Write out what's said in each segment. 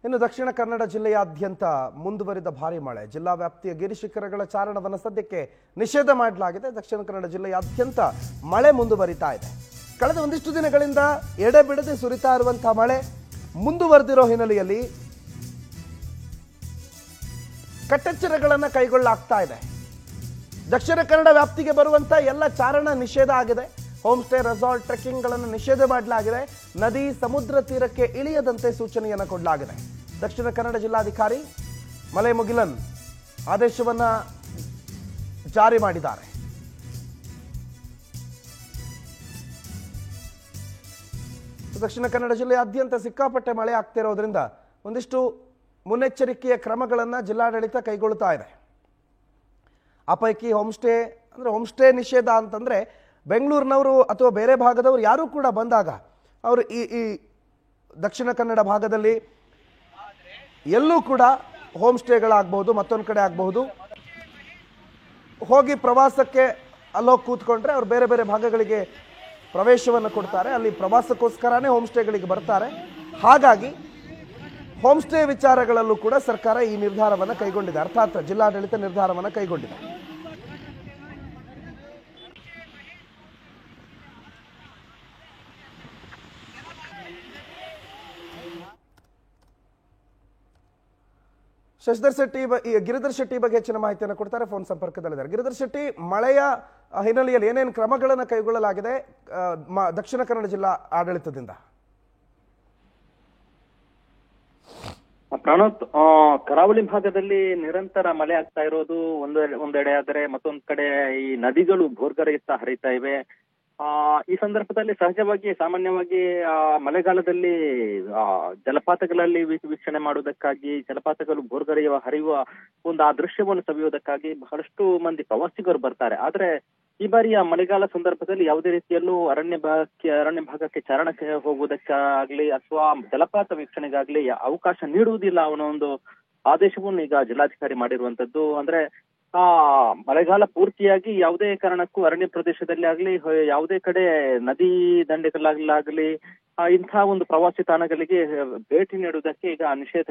ಇನ್ನು ದಕ್ಷಿಣ ಕನ್ನಡ ಜಿಲ್ಲೆಯಾದ್ಯಂತ ಮುಂದುವರಿದ ಭಾರಿ ಮಳೆ. ಜಿಲ್ಲಾ ವ್ಯಾಪ್ತಿಯ ಗಿರಿಶಿಖರಗಳ ಚಾರಣವನ್ನು ಸದ್ಯಕ್ಕೆ ನಿಷೇಧ ಮಾಡಲಾಗಿದೆ. ದಕ್ಷಿಣ ಕನ್ನಡ ಜಿಲ್ಲೆಯಾದ್ಯಂತ ಮಳೆ ಮುಂದುವರಿತಾ ಇದೆ. ಕಳೆದ ಒಂದಿಷ್ಟು ದಿನಗಳಿಂದ ಎಡೆಬಿಡದೆ ಸುರಿತಾ ಇರುವಂತಹ ಮಳೆ ಮುಂದುವರೆದಿರೋ ಹಿನ್ನೆಲೆಯಲ್ಲಿ ಕಟ್ಟೆಚ್ಚರಗಳನ್ನು ಕೈಗೊಳ್ಳಲಾಗ್ತಾ ಇದೆ. ದಕ್ಷಿಣ ಕನ್ನಡ ವ್ಯಾಪ್ತಿಗೆ ಬರುವಂತ ಎಲ್ಲ ಚಾರಣ ನಿಷೇಧ ಆಗಿದೆ. ಹೋಮ್ ಸ್ಟೇ, ರೆಸಾರ್ಟ್, ಟ್ರೆಕ್ಕಿಂಗ್ಗಳನ್ನು ನಿಷೇಧ ಮಾಡಲಾಗಿದೆ. ನದಿ, ಸಮುದ್ರ ತೀರಕ್ಕೆ ಇಳಿಯದಂತೆ ಸೂಚನೆಯನ್ನು ಕೊಡಲಾಗಿದೆ. ದಕ್ಷಿಣ ಕನ್ನಡ ಜಿಲ್ಲಾಧಿಕಾರಿ ಮಲೈ ಮುಗಿಲನ್ ಆದೇಶವನ್ನ ಜಾರಿ ಮಾಡಿದ್ದಾರೆ. ದಕ್ಷಿಣ ಕನ್ನಡ ಜಿಲ್ಲೆಯಾದ್ಯಂತ ಸಿಕ್ಕಾಪಟ್ಟೆ ಮಳೆ ಆಗ್ತಿರೋದ್ರಿಂದ ಒಂದಿಷ್ಟು ಮುನ್ನೆಚ್ಚರಿಕೆಯ ಕ್ರಮಗಳನ್ನು ಜಿಲ್ಲಾಡಳಿತ ಕೈಗೊಳ್ಳುತ್ತಾ ಇದೆ. ಆ ಪೈಕಿ ಹೋಮ್ ಸ್ಟೇ ನಿಷೇಧ ಅಂತಂದ್ರೆ ಬೆಂಗಳೂರಿನವರು ಅಥವಾ ಬೇರೆ ಭಾಗದವರು ಯಾರೂ ಕೂಡ ಬಂದಾಗ ಅವರು ಈ ದಕ್ಷಿಣ ಕನ್ನಡ ಭಾಗದಲ್ಲಿ ಎಲ್ಲೂ ಕೂಡ ಹೋಮ್ ಸ್ಟೇಗಳಾಗಬಹುದು, ಮತ್ತೊಂದು ಕಡೆ ಆಗಬಹುದು, ಹೋಗಿ ಪ್ರವಾಸಕ್ಕೆ ಅಲ್ಲೋಗಿ ಕೂತ್ಕೊಂಡ್ರೆ ಅವ್ರು ಬೇರೆ ಬೇರೆ ಭಾಗಗಳಿಗೆ ಪ್ರವೇಶವನ್ನು ಕೊಡ್ತಾರೆ. ಅಲ್ಲಿ ಪ್ರವಾಸಕ್ಕೋಸ್ಕರನೇ ಹೋಮ್ ಸ್ಟೇಗಳಿಗೆ ಬರ್ತಾರೆ. ಹಾಗಾಗಿ ಹೋಮ್ ಸ್ಟೇ ವಿಚಾರಗಳಲ್ಲೂ ಕೂಡ ಸರ್ಕಾರ ಈ ನಿರ್ಧಾರವನ್ನು ಕೈಗೊಂಡಿದೆ. ಅರ್ಥಾತ್ ಜಿಲ್ಲಾಡಳಿತ ನಿರ್ಧಾರವನ್ನು ಕೈಗೊಂಡಿದೆ. ಗಿರಿಧರ್ ಶೆಟ್ಟಿ ಬಗ್ಗೆ ಹೆಚ್ಚಿನ ಮಾಹಿತಿಯನ್ನು ಕೊಡ್ತಾರೆ. ಫೋನ್ ಸಂಪರ್ಕದಲ್ಲಿದ್ದಾರೆ. ಗಿರಿಧರ್ ಶೆಟ್ಟಿ, ಮಳೆಯ ಹಿನ್ನೆಲೆಯಲ್ಲಿ ಏನೇನು ಕ್ರಮಗಳನ್ನು ಕೈಗೊಳ್ಳಲಾಗಿದೆ ದಕ್ಷಿಣ ಕನ್ನಡ ಜಿಲ್ಲಾ ಆಡಳಿತದಿಂದ? ಪ್ರಣೋತ್, ಕರಾವಳಿ ಭಾಗದಲ್ಲಿ ನಿರಂತರ ಮಳೆ ಆಗ್ತಾ ಇರೋದು ಒಂದೆಡೆ ಆದರೆ ಮತ್ತೊಂದ್ ಕಡೆ ಈ ನದಿಗಳು ಭೋರ್ಗರೆಯುತ್ತಾ ಹರಿತಾ ಇವೆ. ಈ ಸಂದರ್ಭದಲ್ಲಿ ಸಹಜವಾಗಿ ಸಾಮಾನ್ಯವಾಗಿ ಮಳೆಗಾಲದಲ್ಲಿ ಜಲಪಾತಗಳಲ್ಲಿ ವೀಕ್ಷಣೆ ಮಾಡುವುದಕ್ಕಾಗಿ, ಜಲಪಾತಗಳು ಭೋರ್ಗರೆಯುವ ಹರಿಯುವ ಆ ದೃಶ್ಯವನ್ನು ಸವಿಯುವುದಕ್ಕಾಗಿ ಬಹಳಷ್ಟು ಮಂದಿ ಪ್ರವಾಸಿಗರು ಬರ್ತಾರೆ. ಆದ್ರೆ ಈ ಬಾರಿಯ ಮಳೆಗಾಲ ಸಂದರ್ಭದಲ್ಲಿ ಯಾವುದೇ ರೀತಿಯಲ್ಲೂ ಅರಣ್ಯ ಭಾಗಕ್ಕೆ ಚಾರಣಕ್ಕೆ ಹೋಗುವುದಕ್ಕಾಗ್ಲಿ ಅಥವಾ ಜಲಪಾತ ವೀಕ್ಷಣೆಗಾಗ್ಲಿ ಅವಕಾಶ ನೀಡುವುದಿಲ್ಲ ಅನ್ನೋ ಒಂದು ಆದೇಶವನ್ನು ಈಗ ಜಿಲ್ಲಾಧಿಕಾರಿ ಮಾಡಿರುವಂತದ್ದು. ಅಂದ್ರೆ ಮಳೆಗಾಲ ಪೂರ್ತಿಯಾಗಿ ಯಾವುದೇ ಕಾರಣಕ್ಕೂ ಅರಣ್ಯ ಪ್ರದೇಶದಲ್ಲಿ ಆಗ್ಲಿ, ಯಾವುದೇ ಕಡೆ ನದಿ ದಂಡೆಗಳಾಗ್ಲಿ ಇಂತಹ ಒಂದು ಪ್ರವಾಸಿ ತಾಣಗಳಿಗೆ ಭೇಟಿ ನೀಡುವುದಕ್ಕೆ ಈಗ ನಿಷೇಧ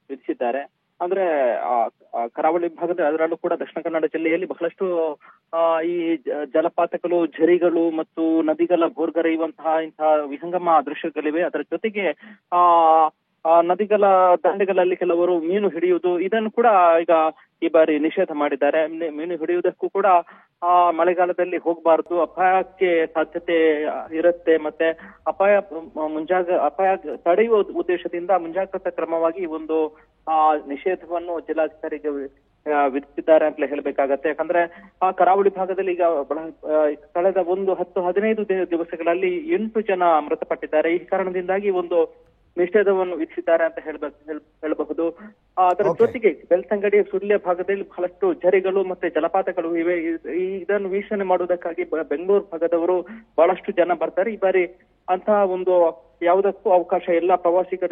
ವಿಧಿಸಿದ್ದಾರೆ. ಅಂದ್ರೆ ಕರಾವಳಿ ಭಾಗದ, ಅದರಲ್ಲೂ ಕೂಡ ದಕ್ಷಿಣ ಕನ್ನಡ ಜಿಲ್ಲೆಯಲ್ಲಿ ಬಹಳಷ್ಟು ಈ ಜಲಪಾತಗಳು, ಝರಿಗಳು ಮತ್ತು ನದಿಗಳ ಭೋರ್ಗರೆಯುವಂತಹ ಇಂತಹ ವಿಹಂಗಮ ದೃಶ್ಯಗಳಿವೆ. ಅದರ ಜೊತೆಗೆ ನದಿಗಳ ದಂಡೆಗಳಲ್ಲಿ ಕೆಲವರು ಮೀನು ಹಿಡಿಯುವುದು, ಇದನ್ನು ಕೂಡ ಈಗ ಈ ಬಾರಿ ನಿಷೇಧ ಮಾಡಿದ್ದಾರೆ. ಮೀನು ಹಿಡಿಯುವುದಕ್ಕೂ ಕೂಡ ಮಳೆಗಾಲದಲ್ಲಿ ಹೋಗಬಾರದು, ಅಪಾಯಕ್ಕೆ ಸಾಧ್ಯತೆ ಇರುತ್ತೆ. ಮತ್ತೆ ಅಪಾಯ ತಡೆಯುವ ಉದ್ದೇಶದಿಂದ ಮುಂಜಾಗ್ರತಾ ಕ್ರಮವಾಗಿ ಒಂದು ನಿಷೇಧವನ್ನು ಜಿಲ್ಲಾಧಿಕಾರಿಗೆ ವಿಧಿಸಿದ್ದಾರೆ ಅಂತ ಹೇಳ್ಬೇಕಾಗತ್ತೆ. ಯಾಕಂದ್ರೆ ಕರಾವಳಿ ಭಾಗದಲ್ಲಿ ಈಗ ಕಳೆದ 10-15 ದಿವಸಗಳಲ್ಲಿ 8 ಜನ ಮೃತಪಟ್ಟಿದ್ದಾರೆ. ಈ ಕಾರಣದಿಂದಾಗಿ ಒಂದು ನಿಷೇಧವನ್ನು ವಿಧಿಸಿದ್ದಾರೆ ಅಂತ ಹೇಳಬಹುದು. ಅದರ ಜೊತೆಗೆ ಬೆಳ್ತಂಗಡಿ, ಸುಳ್ಯ ಭಾಗದಲ್ಲಿ ಬಹಳಷ್ಟು ಝರಿಗಳು ಮತ್ತೆ ಜಲಪಾತಗಳು ಇವೆ. ಇದನ್ನು ವೀಕ್ಷಣೆ ಮಾಡುವುದಕ್ಕಾಗಿ ಬೆಂಗಳೂರು ಭಾಗದವರು ಬಹಳಷ್ಟು ಜನ ಬರ್ತಾರೆ. ಈ ಬಾರಿ ಅಂತಹ ಒಂದು ಯಾವುದಕ್ಕೂ ಅವಕಾಶ ಇಲ್ಲ ಪ್ರವಾಸಿಗರಿಗೆ.